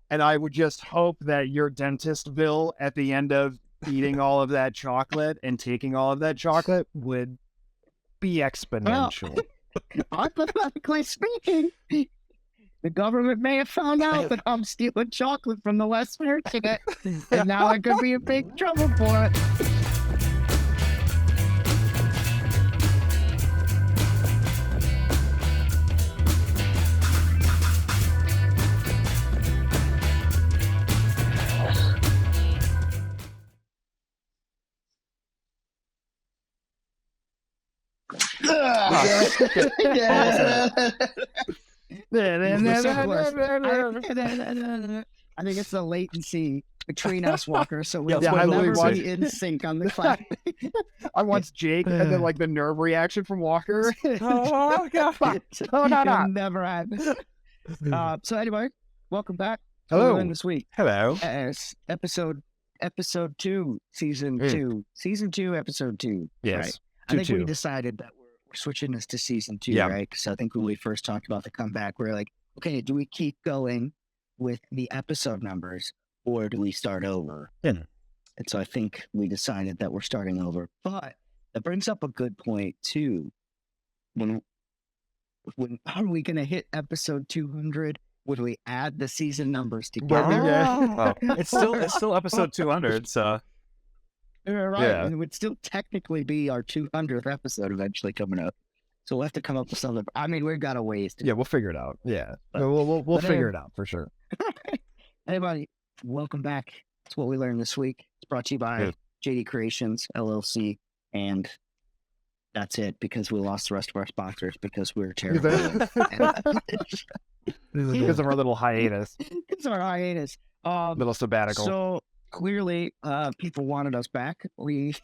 And I would just hope that your dentist bill at the end of eating all of that chocolate and taking all of that chocolate would be exponential. Hypothetically speaking, the government may have found out that I'm stealing chocolate from the less fortunate, and now I could be in big trouble for it. I think it's the latency between us, Walker. So we'll never be in sync on the clock. I want Jake, and then like the nerve reaction from Walker. Oh God! It'll never happen. So anyway, welcome back. Hello. This week. Hello. Episode 2, season 2, episode 2. Yes. Right? I think we decided that we're switching this to season 2, right? Because I think when we first talked about the comeback, we were like, okay, do we keep going with the episode numbers or do we start over? Yeah. And so I think we decided that we're starting over. But that brings up a good point too. When how are we going to hit episode 200? Would we add the season numbers together? Well, it's still episode 200, so. Right. Yeah. It would still technically be our 200th episode eventually coming up. So we'll have to come up with something. I mean, we've got a ways to. Yeah, we'll figure it out. Yeah, but we'll figure it out for sure. Everybody, welcome back. It's what we learned this week. It's brought to you by JD Creations LLC, and that's it because we lost the rest of our sponsors because we're terrible. Because of our little hiatus. Because of our hiatus. Little sabbatical. So clearly, people wanted us back. We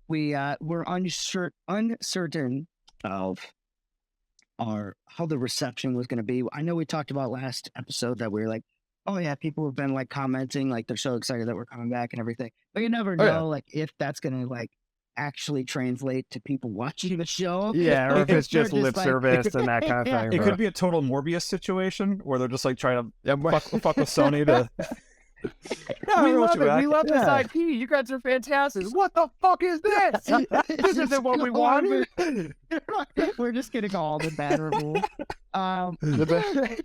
were uncertain of how the reception was going to be. I know we talked about last episode that we were like, oh yeah, people have been like commenting, like they're so excited that we're coming back and everything. But you never know, like if that's going to like actually translate to people watching the show. Yeah, or if it's just lip service and that kind of thing. It could be a total Morbius situation where they're just like trying to fuck with Sony to. We love it. We love this IP. You guys are fantastic. What the fuck is this? This isn't what we wanted. We're just getting all the bad reviews.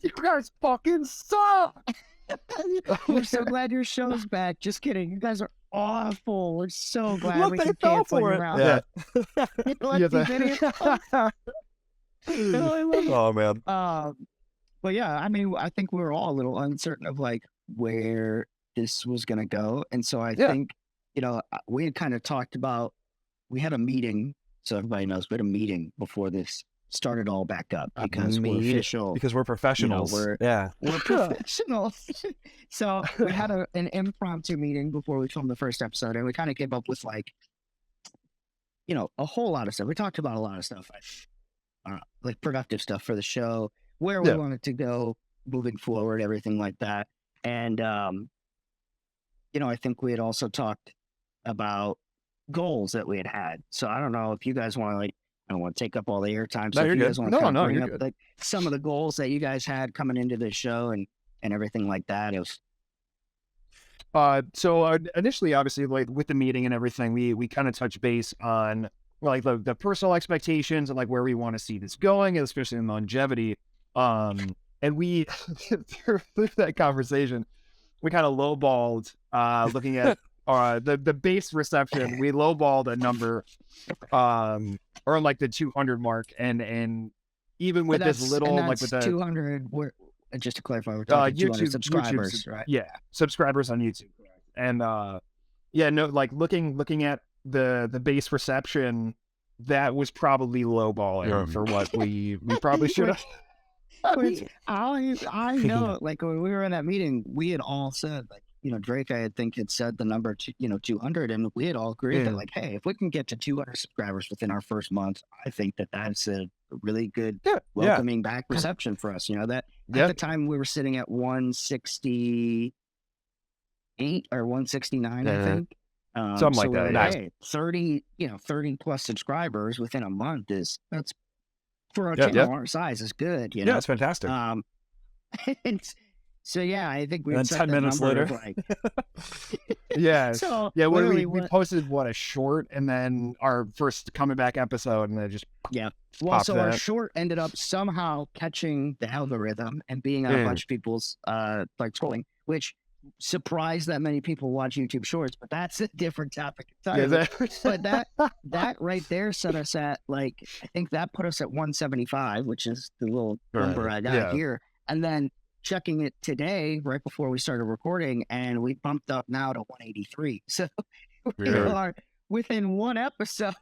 You guys fucking suck. We're so glad your show's back. Just kidding. You guys are awful. We're so glad Look, we they can fell cancel for you it. out. Oh man. But yeah, I mean, I think we were all a little uncertain of like where this was going to go. And so I think, we had kind of talked about, we had a meeting. So everybody knows we had a meeting before this started all back up because we're official. Because we're professionals. We're professionals. So we had an impromptu meeting before we filmed the first episode, and we kind of came up with like, a whole lot of stuff. We talked about a lot of stuff, like productive stuff for the show, where we wanted to go moving forward, everything like that. And, I think we had also talked about goals that we had. So I don't know if you guys want to I don't want to take up all the airtime. So if you guys want to bring up like some of the goals that you guys had coming into the show and everything like that. It was. So initially, obviously, like with the meeting and everything, we kind of touch base on like the personal expectations and like where we want to see this going, especially in longevity. And we through that conversation, we kind of lowballed looking at the base reception. We lowballed a number or like the 200 mark, and even with this little like with the 200, just to clarify, we're talking 200 subscribers, right? Yeah, subscribers on YouTube, and like looking at the base reception, that was probably lowballing for what we probably should have. I know, like when we were in that meeting, we had all said like, Drake, I think had said the number 200, and we had all agreed that like, hey, if we can get to 200 subscribers within our first month, I think that's a really good welcoming back reception for us. That at the time we were sitting at 168 or 169, I think. Something like that. Like, hey, 30 plus subscribers within a month that's for a channel our size is good. Yeah, it's fantastic. So yeah, I think we And had then set 10 that minutes number later. of like, Yeah. so Yeah, literally we what, posted a short, and then our first coming back episode, and then just yeah. Well, popped so our that. short ended up somehow catching the algorithm and being on a Mm. bunch of people's like scrolling, which surprised that many people watch YouTube Shorts, but that's a different topic Yeah, entirely. that, But that right there set us at like, I think that put us at 175, which is the little number I got Yeah. here. And then checking it today, right before we started recording, and we bumped up now to 183. So we Weird. are within one episode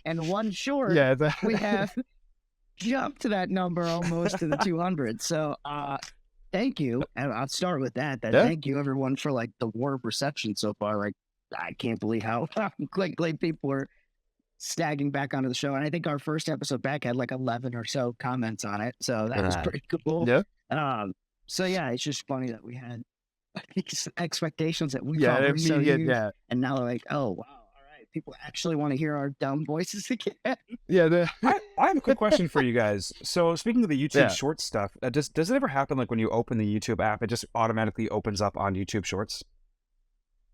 and one short. yeah, that, We have jumped to that number almost to the 200. So thank you. And I'll start with that. Yeah. Thank you everyone for like the warm reception so far. Like, I can't believe how quickly people are snagging back onto the show. And I think our first episode back had like 11 or so comments on it. So that was pretty cool. yeah, So yeah, it's just funny that we had these expectations that we yeah, thought were so immediate, huge, yeah, and now they're like, oh wow, all right, people actually want to hear our dumb voices again. yeah. I have a quick question for you guys. So speaking of the YouTube Yeah. Shorts stuff, does it ever happen like when you open the YouTube app, it just automatically opens up on YouTube Shorts?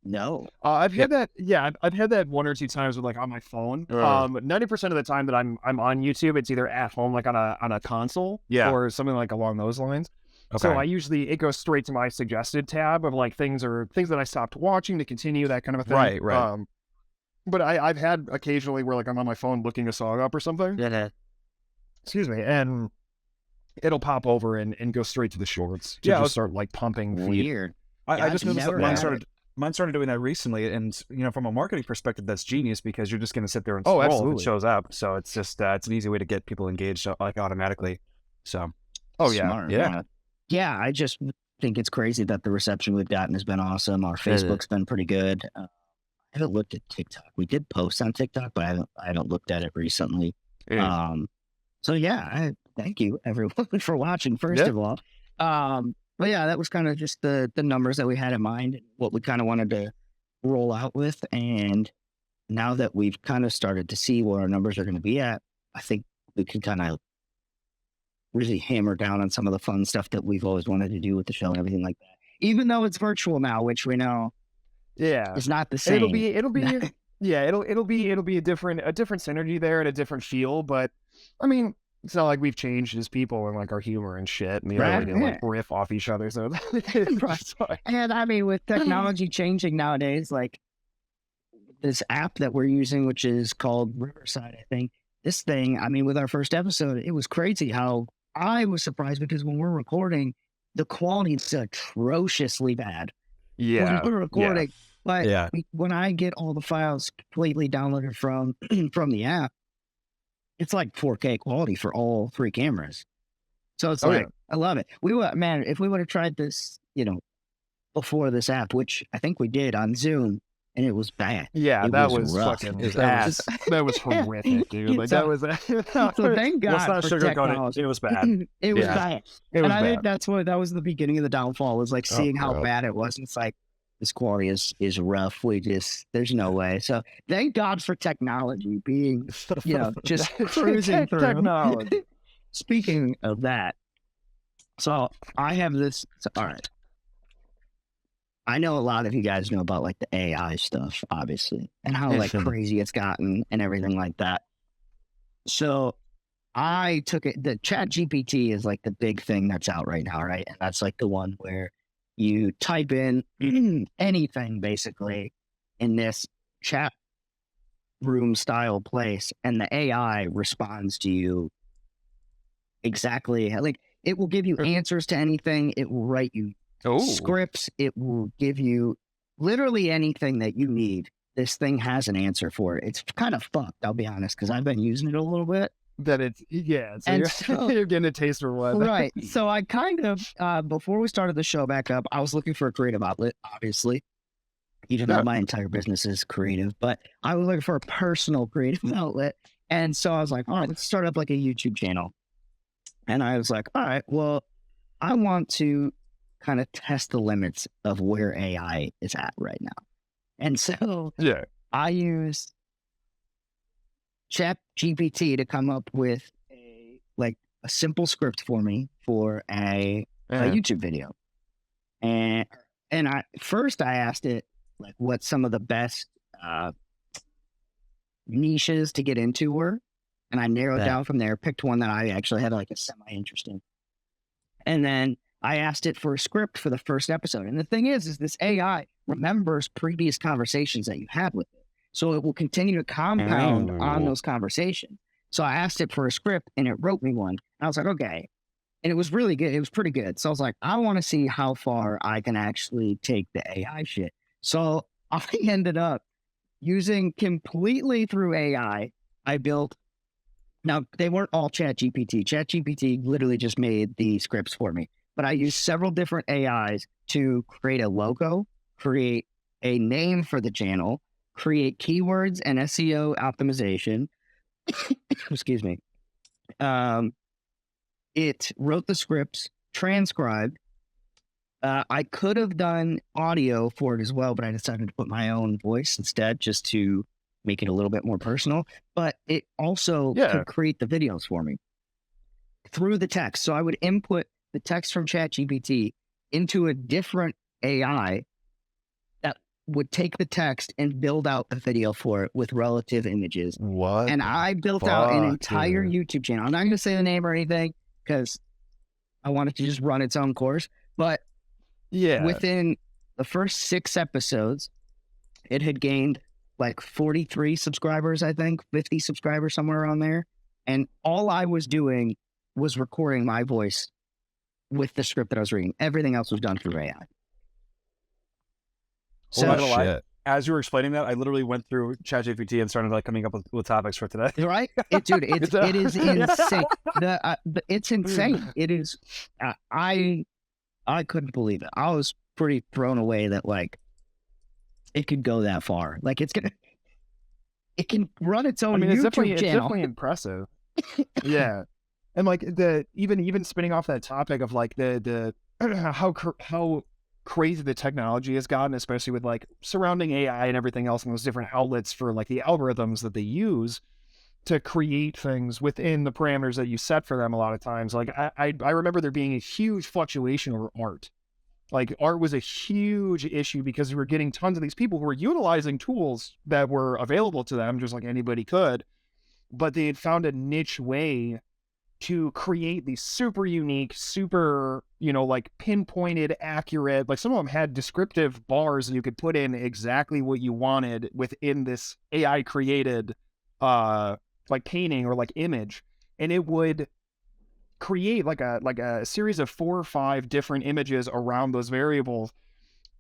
No. I've had that. Yeah, I've had that one or two times with like on my phone. 90% of the time that I'm on YouTube, it's either at home, like on a console, Yeah. or something like along those lines. Okay. So it goes straight to my suggested tab of like things that I stopped watching to continue, that kind of a thing. Right. But I've had occasionally where like I'm on my phone looking a song up or something. Yeah. Excuse me, and it'll pop over and go straight to the shorts to Yeah, I just was- start like pumping feed. Weird. I Yeah, just I've noticed that never had mine started doing that recently, and from a marketing perspective, that's genius because you're just going to sit there and Oh, scroll if absolutely. it shows up. So it's just it's an easy way to get people engaged like automatically. So Oh yeah, Smart, yeah. Yeah, I just think it's crazy that the reception we've gotten has been awesome. Our Facebook's been pretty good. I haven't looked at TikTok. We did post on TikTok, but I haven't looked at it recently. So yeah, I thank you everyone for watching, first Yeah. of all. But yeah, that was kind of just the numbers that we had in mind, and what we kind of wanted to roll out with. And now that we've kind of started to see where our numbers are going to be at, I think we can kind of really hammer down on some of the fun stuff that we've always wanted to do with the show and everything like that. Even though it's virtual now, which we know yeah. is not the And same. it'll be yeah, it'll be a different synergy there and a different feel. But I mean, it's not like we've changed as people and like our humor and shit, and the Right, ability to like riff off each other. So Right. And I mean, with technology changing nowadays, like this app that we're using, which is called Riverside, I think, this thing, I mean, with our first episode, it was crazy how I was surprised because when we're recording, the quality is atrociously bad yeah, when we're recording. But Yeah. when I get all the files completely downloaded from the app, it's like 4K quality for all three cameras. So it's Oh, like, yeah. I love it. Man, if we would have tried this, before this app, which I think we did on Zoom, and it was bad. yeah, It that was was rough. fucking It was ass. That was horrific, dude. Like that was. So thank God Let's not for sugarcoat technology. it. It was bad. It was Yeah. bad. It was And I think bad. that was the beginning of the downfall, was like seeing how God. bad it was. It's like, this quality is rough. There's no way. So thank God for technology being, just cruising through. Technology. Speaking of that, so I have this. All right. I know a lot of you guys know about like the AI stuff, obviously, and how like crazy it's gotten and everything like that. So I took it. The Chat GPT is like the big thing that's out right now, right? And that's like the one where you type in anything basically in this chat room style place, and the AI responds to you exactly like it will give you answers to anything. It will write you scripts. It will give you literally anything that you need. This thing has an answer for it. It's kind of fucked, I'll be honest, because I've been using it a little bit. That it's yeah. So And you're, so- you're getting a taste for what. Right. So I kind of, before we started the show back up, I was looking for a creative outlet, obviously. Even though Yeah. my entire business is creative, but I was looking for a personal creative outlet. And so I was like, all right, let's start up like a YouTube channel. And I was like, all right, well, I want to kind of test the limits of where AI is at right now. And so Yeah. I used Chat GPT to come up with a simple script for me for a Yeah. YouTube video. And I asked it like what some of the best niches to get into were, and I narrowed Bet. down from there, picked one that I actually had like a semi interest in. And then I asked it for a script for the first episode. And the thing is this AI remembers previous conversations that you had with it. So it will continue to compound on those conversations. So I asked it for a script and it wrote me one. I was like, okay. And it was really good. It was pretty good. So I was like, I want to see how far I can actually take the AI shit. So I ended up using completely through AI. I built, now they weren't all ChatGPT. ChatGPT literally just made the scripts for me. But I used several different AIs to create a logo, create a name for the channel, create keywords and SEO optimization. Excuse me. It wrote the scripts, transcribed. I could have done audio for it as well, but I decided to put my own voice instead just to make it a little bit more personal. But it also could create the videos for me through the text. So I would input the text from ChatGPT into a different AI that would take the text and build out the video for it with relative images. What? And I built out an entire YouTube channel. I'm not going to say the name or anything because I want it to just run its own course. But within the first 6 episodes, it had gained like 43 subscribers, I think, 50 subscribers, somewhere around there. And all I was doing was recording my voice with the script that I was reading. Everything else was done through AI. So, as you were explaining that, I literally went through ChatGPT and started like coming up with topics for today. Right? It is insane. It's insane. It is. I couldn't believe it. I was pretty thrown away that like it could go that far. Like it can run its own YouTube channel. It's definitely impressive. Yeah. And like even spinning off that topic of like the how crazy the technology has gotten, especially with like surrounding AI and everything else and those different outlets for like the algorithms that they use to create things within the parameters that you set for them a lot of times. Like I remember there being a huge fluctuation over art. Like art was a huge issue because we were getting tons of these people who were utilizing tools that were available to them just like anybody could, but they had found a niche way to create these super unique, super, like pinpointed, accurate, like some of them had descriptive bars and you could put in exactly what you wanted within this AI created, like painting or like image. And it would create like a series of 4 or 5 different images around those variables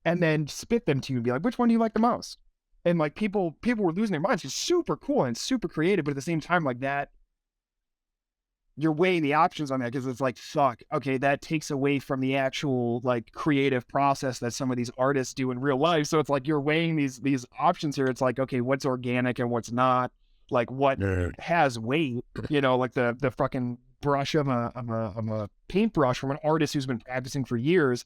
and then spit them to you and be like, which one do you like the most? And like people were losing their minds. It's super cool and super creative, but at the same time, like that, you're weighing the options on that because it's like, fuck, okay, that takes away from the actual like creative process that some of these artists do in real life. So it's like you're weighing these options here. It's like, okay, what's organic and what's not? Like what has weight? Like the fucking brush of a paintbrush from an artist who's been practicing for years,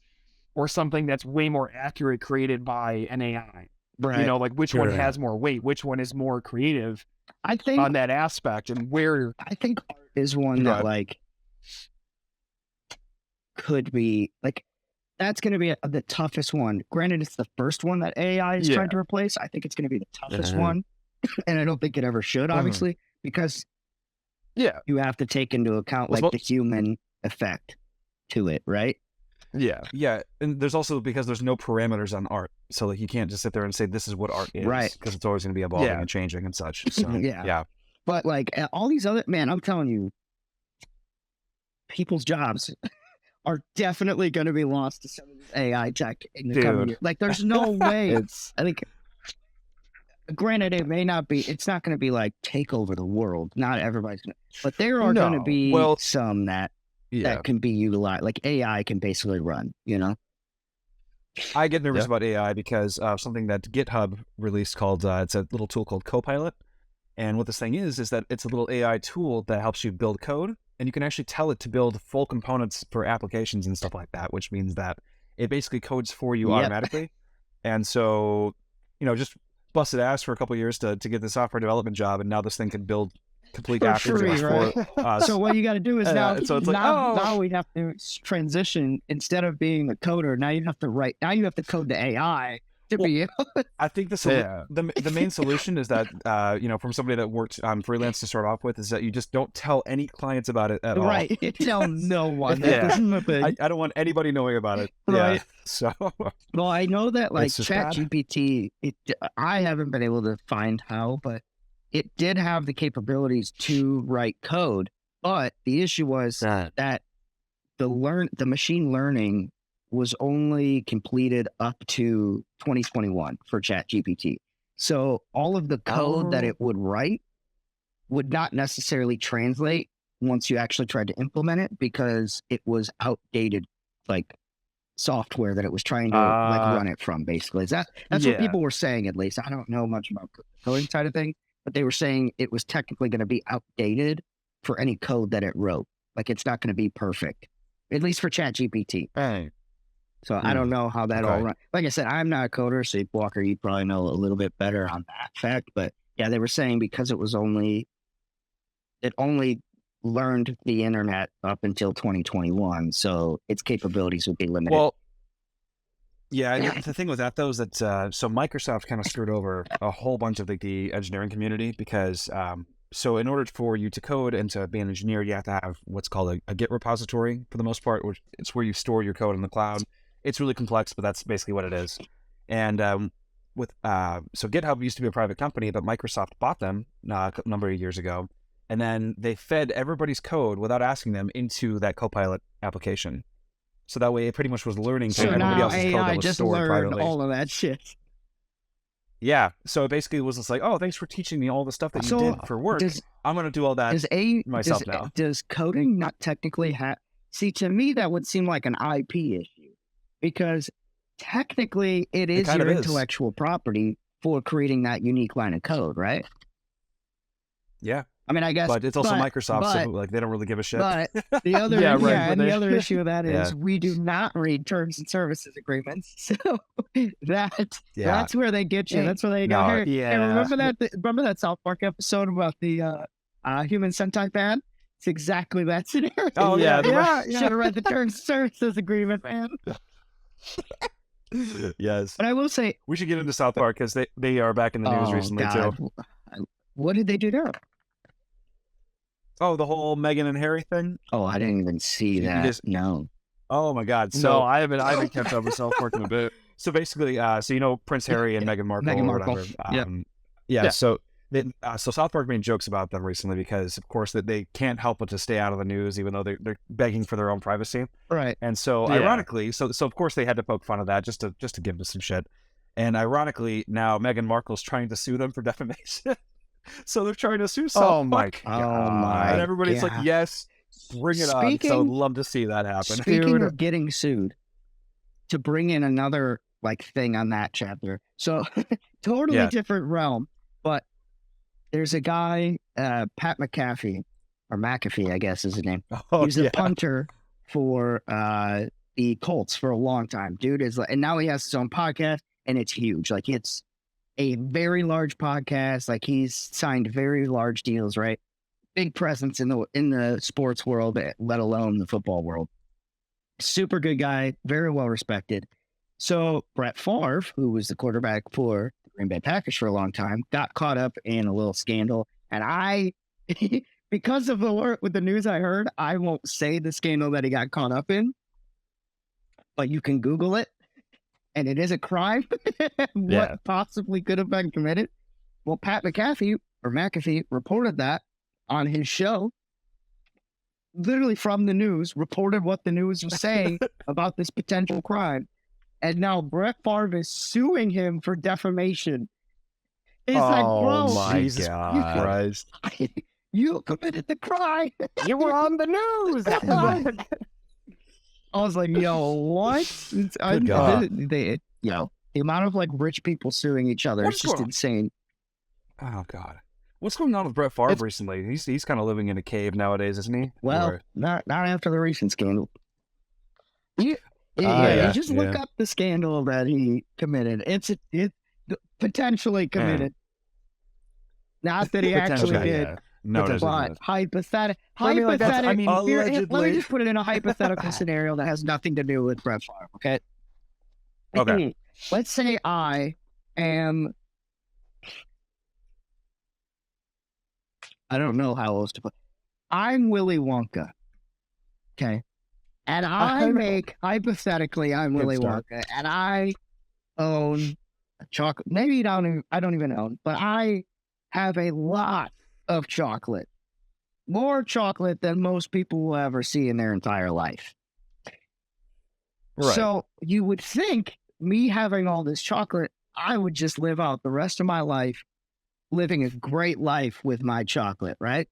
or something that's way more accurate created by an AI. Right. Like which one has more weight? Which one is more creative? I think on that aspect, and where I think art is one that like could be like that's going to be the toughest one. Granted, it's the first one that AI is trying to replace. I think it's going to be the toughest one, and I don't think it ever should, obviously, because you have to take into account like the human effect to it, right? Yeah, and there's also because there's no parameters on art, so like you can't just sit there and say this is what art is, right? Because it's always going to be evolving and changing and such. So yeah. But like all these other I'm telling you, people's jobs are definitely going to be lost to some of this AI tech in the coming year. Like there's no way. I think, granted, it may not be. It's not going to be like take over the world. Not everybody's going to, but there are going to be some that can be utilized, like AI can basically run, I get nervous about AI because of something that GitHub released called, it's a little tool called Copilot. And what this thing is that it's a little AI tool that helps you build code, and you can actually tell it to build full components for applications and stuff like that, which means that it basically codes for you automatically. And so, just busted ass for a couple of years to get the software development job, and now this thing can build complete For acronyms free, for us. So what you got to do is so it's like, now we have to transition. Instead of being the coder, now you have to code the AI to be able. I think the main solution is that from somebody that worked freelance to start off with, is that you just don't tell any clients about it at all. Right. Tell no one. Yeah. I I don't want anybody knowing about it. Right. Yeah. So well, I know that like It's just bad. ChatGPT, I haven't been able to find how, but it did have the capabilities to write code. But the issue was that the machine learning was only completed up to 2021 for ChatGPT. So all of the code that it would write would not necessarily translate once you actually tried to implement it, because it was outdated, like software that it was trying to run it from. Basically, that's what people were saying. At least I don't know much about the coding side of things, but they were saying it was technically going to be outdated for any code that it wrote. Like it's not going to be perfect, at least for ChatGPT. Hey. So I don't know how that all runs. Like I said, I'm not a coder, so Walker, you probably know a little bit better on that fact. But yeah, they were saying because it only learned the internet up until 2021, so its capabilities would be limited. Well, yeah, the thing with that though is that so Microsoft kind of screwed over a whole bunch of the engineering community, because so in order for you to code and to be an engineer, you have to have what's called a Git repository for the most part, which it's where you store your code in the cloud. It's really complex, but that's basically what it is. And so GitHub used to be a private company, but Microsoft bought them a number of years ago, and then they fed everybody's code without asking them into that Copilot application. So that way, it pretty much was learning from everybody else's code that was just stored learned privately. all of that shit. Yeah, so it basically was just like, oh, thanks for teaching me all the stuff that you did for work. I'm going to do all that myself now. Does coding not technically have... See, to me, that would seem like an IP issue, because technically it is your intellectual property for creating that unique line of code, right? Yeah. I mean, I guess, but it's also Microsoft, so like they don't really give a shit. But the other, the other issue of that is we do not read terms and services agreements, so that's where they get you. That's where they go. Remember that South Park episode about the human Sentai fan? It's exactly that scenario. Oh yeah. Should have read the terms and services agreement, man. Yes. But I will say we should get into South Park, because they are back in the news recently too. What did they do there? Oh, the whole Meghan and Harry thing? Oh, I didn't even see that. No. Oh my God. So no, I haven't kept up with South Park in a bit. So basically, Prince Harry and Meghan Markle. Meghan or Markle. whatever. So South Park made jokes about them recently, because of course that they can't help but to stay out of the news, even though they're begging for their own privacy. Right. And so ironically, so of course they had to poke fun of that just to give them some shit. And ironically, now Meghan Markle's trying to sue them for defamation. So they're trying to sue South Park. Oh my! And everybody's like, yes, bring it on. So I'd love to see that happen. Speaking of getting sued, to bring in another thing on that chapter. So totally different realm, but there's a guy, Pat McAfee, or McAfee, I guess is his name. He's a punter for the Colts for a long time. Dude is and now he has his own podcast, and it's huge. Like it's a very large podcast. Like he's signed very large deals, right? Big presence in the sports world, let alone the football world. Super good guy, very well respected. So Brett Favre, who was the quarterback for the Green Bay Packers for a long time, got caught up in a little scandal. And because of with the news I heard, I won't say the scandal that he got caught up in, but you can Google it. And it is a crime. What possibly could have been committed? Well, Pat McAfee reported that on his show, literally from the news, reported what the news was saying about this potential crime. And now Brett Favre is suing him for defamation. He's like, bro, Jesus Christ. You committed the crime. You were on the news. I was like, yo, what? The amount of rich people suing each other is just insane. Oh God, what's going on with Brett Favre recently? He's kind of living in a cave nowadays, isn't he? Well, not after the recent scandal. You just look up the scandal that he committed. It's potentially committed. Not that he actually did. No, it isn't. But hypothetical. I mean, like, that's- I mean, let me allegedly. just put it in a hypothetical scenario that has nothing to do with Brett Favre. Okay. Okay. Let's say I am. I don't know how else to put. I'm Willy Wonka. Okay. And I make, hypothetically, I'm Willy Wonka, and I own a chocolate. Maybe I don't even own, but I have a lot of chocolate. More chocolate than most people will ever see in their entire life. Right. So you would think me having all this chocolate, I would just live out the rest of my life living a great life with my chocolate, right?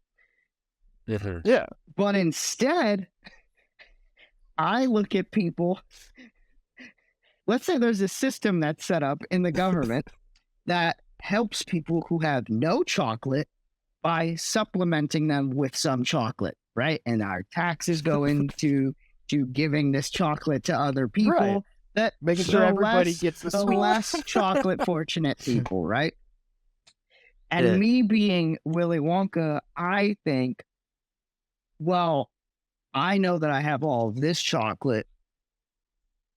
Yeah. But instead, I look at people. Let's say there's a system that's set up in the government that helps people who have no chocolate by supplementing them with some chocolate, right? And our taxes go into giving this chocolate to other people. Right. That Making sure everybody gets the sweet. less chocolate fortunate people, right? And Yeah. me being Willy Wonka, I think, well, I know that I have all of this chocolate,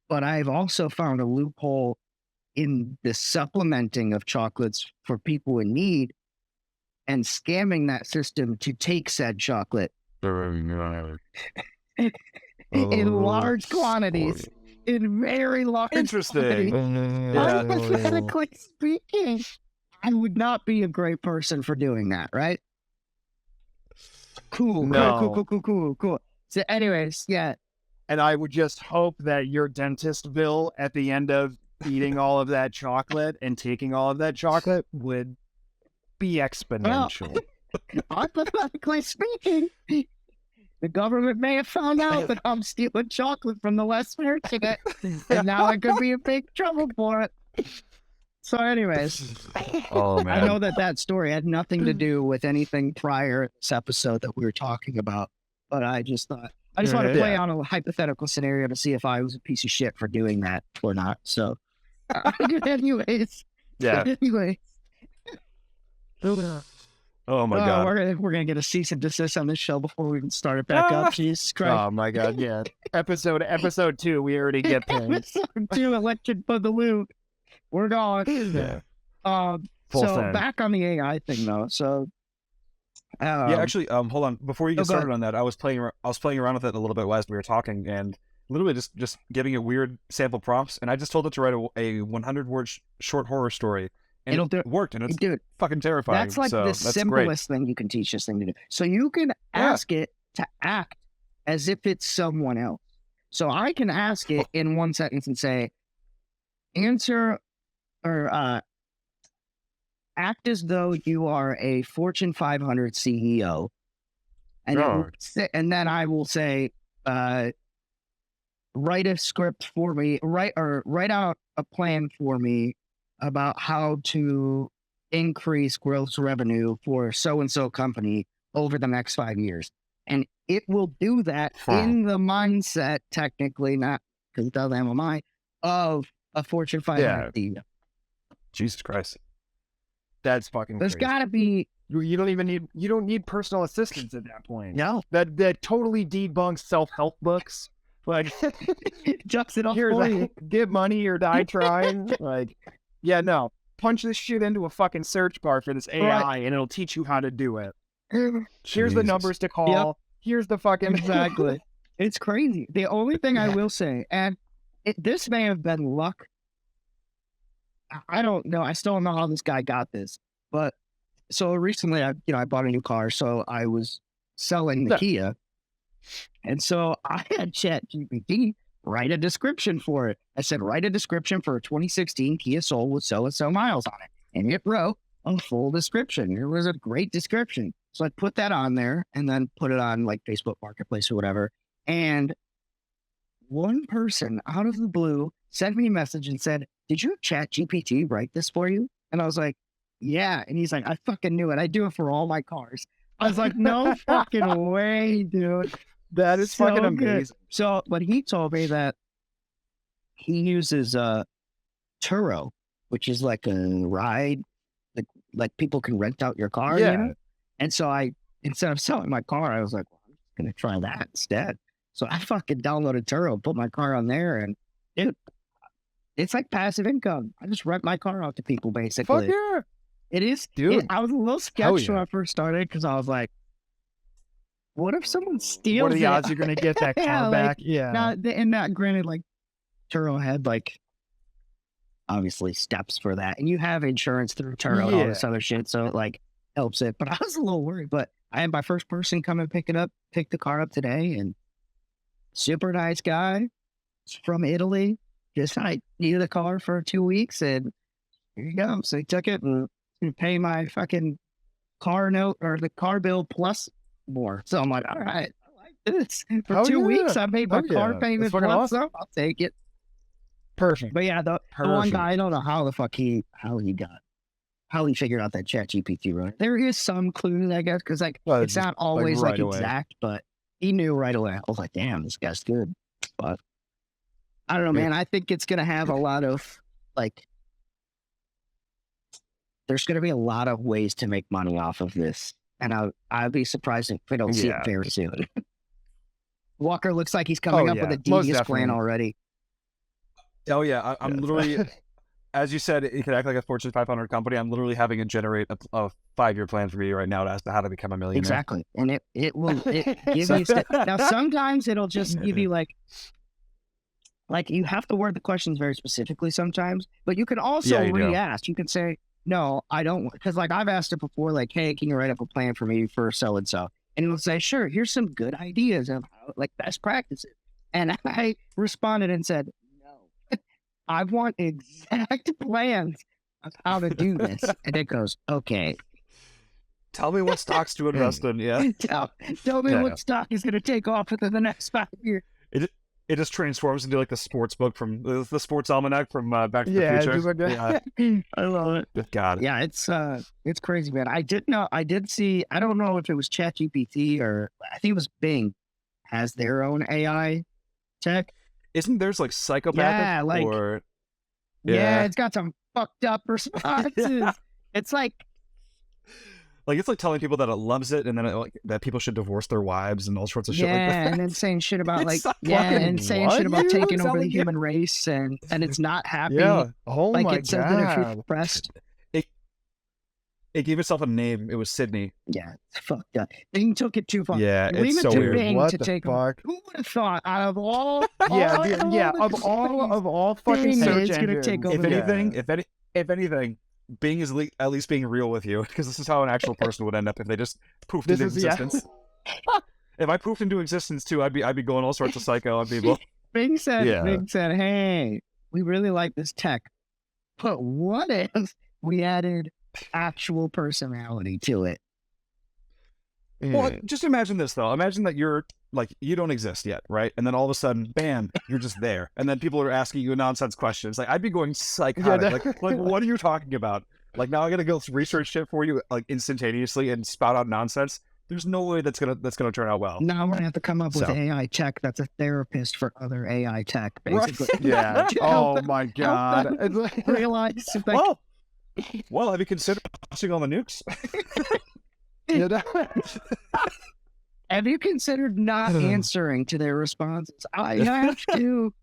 but I've also found a loophole in the supplementing of chocolates for people in need and scamming that system to take said chocolate in large quantities, in very large Interesting. quantities. Yeah. Hypothetically speaking, I would not be a great person for doing that, right? Cool. So anyways, yeah. And I would just hope that your dentist bill at the end of eating all of that chocolate and taking all of that chocolate would be exponential. Hypothetically speaking, the government may have found out that I'm stealing chocolate from the less fortunate, and now I could be in big trouble for it. So anyways, Oh, man. I know that story had nothing to do with anything prior to this episode that we were talking about, but I just thought, I just want to play on a hypothetical scenario to see if I was a piece of shit for doing that or not. So anyways. Yeah. Anyway. Oh my God. We're gonna get a cease and desist on this show before we even start it back up. Jesus Christ! Oh my God, yeah. Episode 2, we already get pinged. Episode 2, electric boogaloo. We're gone. Yeah. Full So send. back on the AI thing though. So Yeah, actually, hold on. Before you get go started ahead. on that, I was playing around with it a little bit as we were talking, and literally just giving it weird sample prompts, and I just told it to write a 100-word short horror story, and It'll do it worked, and it's dude, fucking terrifying. that's like so the that's great. simplest thing you can teach this thing to do. So you can ask it to act as if it's someone else. So I can ask it in one sentence and say, answer or act as though you are a Fortune 500 CEO. And, and then I will say, write a script for me, write out a plan for me about how to increase gross revenue for so-and-so company over the next 5 years. And it will do that in the mindset, technically, not because it does MMI, of a Fortune 500 CEO. Jesus Christ. That's fucking There's crazy. got to be... You don't need personal assistance at that point. No. That totally debunks self-help books. Like, Jumps it off here's for you. give money or die trying. Like, yeah, no. Punch this shit into a fucking search bar for this AI and it'll teach you how to do it. Here's the numbers to call. Yep. Here's the fucking... Exactly. It's crazy. The only thing I will say, and this may have been luck. I don't know. I still don't know how this guy got this. But so recently, I bought a new car. So I was selling the Kia. And so I had ChatGPT write a description for it. I said, write a description for a 2016 Kia Soul with so-and-so miles on it. And it wrote a full description. It was a great description. So I put that on there and then put it on like Facebook Marketplace or whatever. And one person out of the blue sent me a message and said, did you have ChatGPT write this for you? And I was like, yeah. And he's like, I fucking knew it. I do it for all my cars. I was like, no fucking way, dude. That is So fucking good. amazing. So, but he told me that he uses Turo, which is like a ride, like people can rent out your car. Yeah. You know? And so I instead of selling my car, I was like, well, I'm just gonna try that instead. So I fucking downloaded Turo, put my car on there, and dude, it's like passive income. I just rent my car out to people Fuck basically. yeah. It is, Dude. I was a little sketched when yeah. I first started because I was like, what if someone steals What are the it? odds you're going to get that car Yeah, like, back? Yeah. Now, and that granted, like Turo had like obviously steps for that, and you have insurance through Turo and all this other shit, so it like helps it. But I was a little worried. But I had my first person come and pick the car up today, and super nice guy from Italy. Just I needed a car for 2 weeks, and here you go. So he took it and pay my fucking car note or the car bill plus more. So I'm like, all right, I like this. For Hell 2 yeah. weeks, I made my Hell car yeah. payment That's fucking plus awesome. some. I'll take it. Perfect. But yeah, the one guy, I don't know how the fuck he figured out that chat GPT right. There is some clues, I guess, because like Well, it's just, not always right like away. exact, but he knew right away. I was like, damn, this guy's good. But I don't know, Yeah. man. I think it's gonna have a lot of like there's gonna be a lot of ways to make money off of this. And I'd be surprised if we don't see it Yeah. very soon. Walker looks like he's coming Oh, up with yeah. a Most devious plan definitely. already. Oh yeah, I'm Yeah. literally, as you said, it could act like a Fortune 500 company. I'm literally having it generate a 5-year plan for me right now as to how to become a millionaire. Exactly. And it will give So- you now sometimes it'll just give you like you have to word the questions very specifically sometimes, but you can also Yeah, you do. re-ask. You can say, no, I don't, because like I've asked it before, like, hey, can you write up a plan for me for so and so? And it'll say, sure, here's some good ideas of how, like best practices. And I responded and said, no, I want exact plans of how to do this. And it goes, okay, Tell me what stocks to invest in. Yeah, tell me Yeah. what stock is going to take off within the next 5 years. it just transforms into like the sports book from the sports almanac from Back to Yeah, the Future. just like that. Yeah, I love it. God. Yeah, it's crazy, man. I did see, I don't know if it was ChatGPT or I think it was Bing has their own AI tech. Isn't theirs like psychopathic? Yeah, like- or Yeah, Yeah. it's got some fucked up responses. It's like, like it's like telling people that it loves it, and then that people should divorce their wives and all sorts of shit yeah, like that. and then saying shit about It's like, so yeah, fucking and saying what, shit about dude? taking over the Telling you- human race, and it's not happy. Yeah, Oh Like my it says that if you're god. depressed, it gave itself a name. It was Sydney. yeah, it's fucked up. Bing took it too far. Yeah, Leave it's it so to weird. Bing What to the take fuck? Who would have thought out of all Yeah, all dude, yeah. the Of all fucking things, search it's gonna take engines, over If Yeah. anything, if anything, Bing is at least being real with you, because this is how an actual person would end up if they just poofed This into is yeah. existence. If I poofed into existence too, I'd be going all sorts of psycho on people. Bing said, Yeah. hey, we really like this tech, but what if we added actual personality to it? Well, Yeah. just imagine this though. Imagine that you're like you don't exist yet, right? And then all of a sudden, bam, you're just there, and then people are asking you nonsense questions. Like I'd be going psychotic. Like what are you talking about? Like now I gotta go research shit for you like instantaneously and spout out nonsense. There's no way that's gonna turn out well. Now I'm gonna have to come up with So. AI tech that's a therapist for other AI tech, Right. basically. Yeah. To Oh help them- my help god. them It's like- realize like, Well, have you considered watching all the nukes? you know? have you considered not answering to their responses? I have to.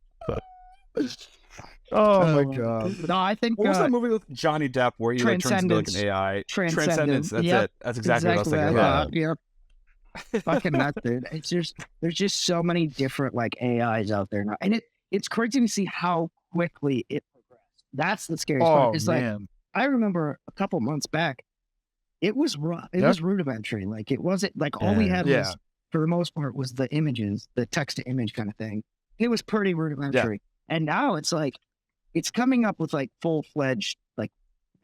Oh my god. No, I think What was that movie with Johnny Depp where he like, turns into like an AI? Transcendence. That's Yep. it. That's exactly what I was thinking what I about. thought. Yep. Fucking nuts, dude. It's just there's just so many different like AIs out there now, and it's crazy to see how quickly it progressed. That's the scariest Oh part. It's like man. I remember a couple months back, it was rough. It Yep. was rudimentary. Like it wasn't like all we had Yeah. was for the most part was the images, the text to image kind of thing. It was pretty rudimentary, and now it's like it's coming up with like full fledged like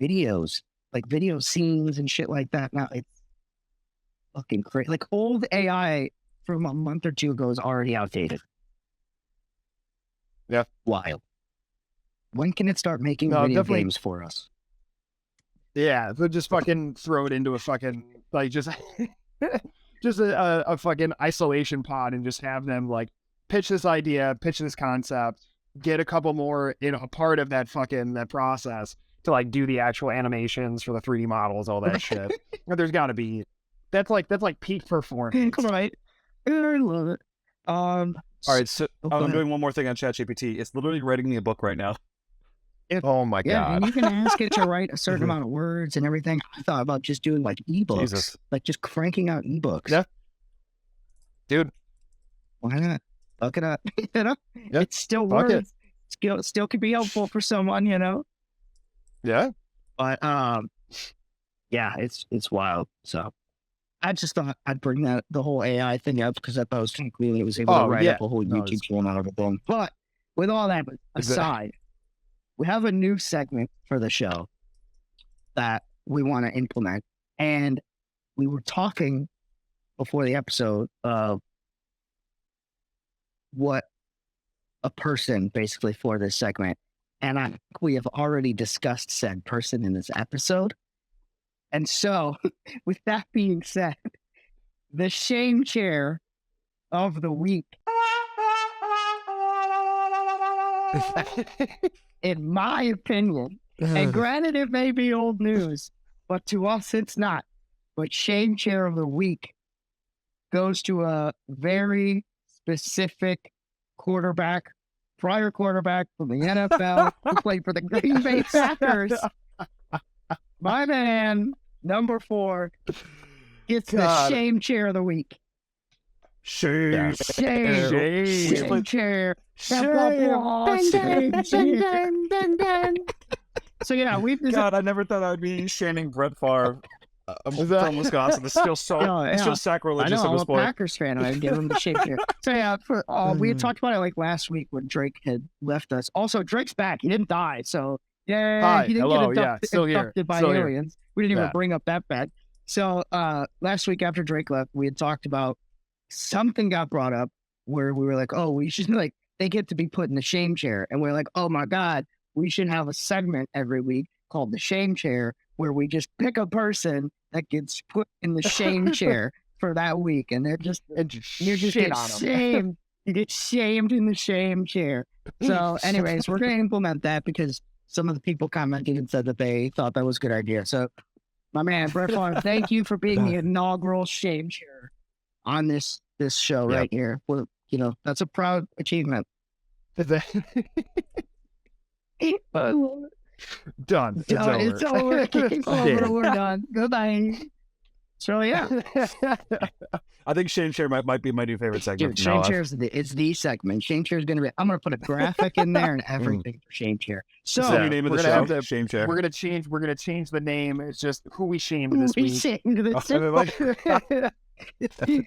videos, like video scenes and shit like that. Now it's fucking crazy. Like old AI from a month or two ago is already outdated. Yeah. Wild. When can it start making No, video definitely- games for us? Yeah, so just fucking throw it into a fucking like just just a fucking isolation pod and just have them like pitch this idea, pitch this concept, get a couple more, a part of that process to like do the actual animations for the 3D models, all that shit. There's got to be That's like peak performance. Right. I love it. All right, so go I'm ahead. doing one more thing on ChatGPT. It's literally writing me a book right now. Oh my Yeah, god. and you can ask it to write a certain amount of words and everything. I thought about just doing like ebooks, Jesus. like just cranking out ebooks. Yeah. Dude, Why not? Look it up. You know, Yeah, it's still fuck it. words. Still could be helpful for someone, you know. yeah. But yeah, it's wild. So I just thought I'd bring the whole AI thing up because I thought it was kind of cool. It was able to write up a whole No, YouTube channel out of it. But with all that aside, we have a new segment for the show that we want to implement. And we were talking before the episode of what a person basically for this segment. And I think we have already discussed said person in this episode. And so, with that being said, the shame chair of the week, in my opinion, and granted it may be old news, but to us it's not. But shame chair of the week goes to a very specific quarterback, prior quarterback from the NFL who played for the Green Bay Packers. My man, number 4, gets the shame chair of the week. Shame. Shame chair. So yeah, we've God, I never thought I would be shaming Brett Favre from Wisconsin. It's still still sacrilegious I know, at this I'm a point. Packers fan. I give him the shame chair. So yeah, we had talked about it like last week when Drake had left us. Also, Drake's back. He didn't die. So yeah, Hi, he didn't hello, get still here, abducted by still here. aliens. We didn't even bring up that fact. So last week after Drake left, we had talked about something got brought up where we were like, oh, we should like, they get to be put in the shame chair. And we're like, oh my God, we should have a segment every week called the shame chair where we just pick a person that gets put in the shame chair for that week. And they're just, you just get shamed. You get shamed in the shame chair. So anyways, we're going to implement that because some of the people commented and said that they thought that was a good idea. So my man, Brett Favre, thank you for being the inaugural shame chair on this show right here. Well, you know, that's a proud achievement. Done. It's over. It's over. It's over. We're done. Goodbye. So yeah, I think shame chair might be my new favorite segment. dude, shame chair is the segment. Shame chair is going to be. I'm going to put a graphic in there and everything for shame chair. So Is that your name of the show? Shame chair. We're gonna change the name. It's just who we shamed this week.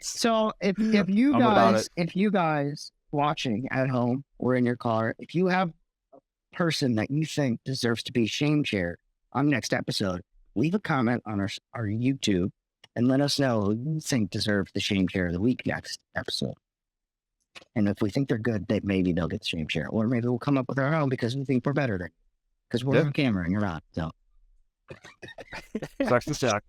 So if you guys watching at home or in your car, if you have a person that you think deserves to be shame chair on next episode, leave a comment on our YouTube and let us know who you think deserves the shame chair of the week next episode. And if we think they're good, maybe they'll get the shame chair, or maybe we'll come up with our own because we think we're better than, because we're on camera and you're not. So sucks to suck.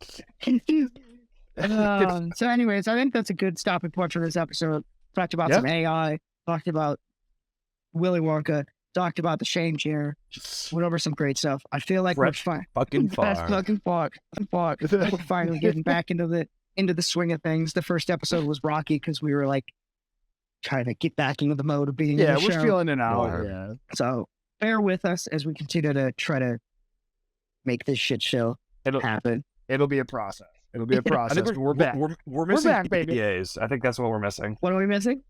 So anyways, I think that's a good stopping point for this episode. Talked about some AI, talked about Willy Wonka, talked about the shame chair, went over some great stuff. I feel like we're fine. Fucking far. We're finally getting back into the swing of things. The first episode was rocky because we were like trying to get back into the mode of being in the we're show. feeling it out. Yeah. So bear with us as we continue to try to make this shit show happen. It'll be a process. It'll be a process. I think we're back. We're missing back, baby. IPAs. I think that's what we're missing. What are we missing?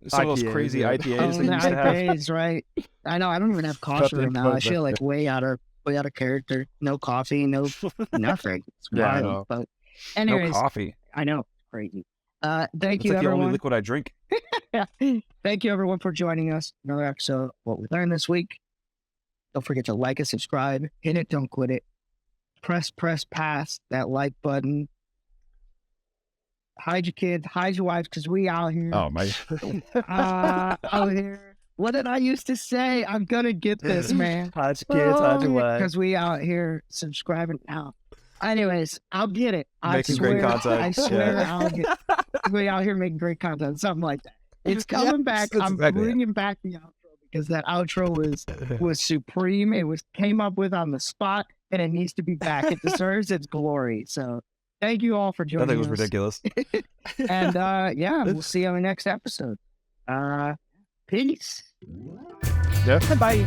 Some of those crazy IPAs that you used to have. IPAs, right? I know. I don't even have coffee right now. I feel like way out of character. No coffee, no nothing. It's wild. But anyways, no coffee. I know, crazy. Thank it's you, like everyone. The only liquid I drink. Thank you, everyone, for joining us. Another episode of What We Learned This Week. Don't forget to like and subscribe. Hit it, don't quit it. Press pass that like button. Hide your kids, hide your wives, because we out here. Oh my! Out here. What did I used to say? I'm gonna get this, man. Hide your kids, hide your wives. Because we out here subscribing now. Anyways, I'll get it. Making great content. I swear I'll get it. We out here making great content, something like that. It's coming back. I'm bringing back the outro because that outro was supreme. It came up with on the spot, and it needs to be back. It deserves its glory. So Thank you all for I joining think it was us. ridiculous. And yeah, we'll see you on the next episode. Peace. Yeah. Bye.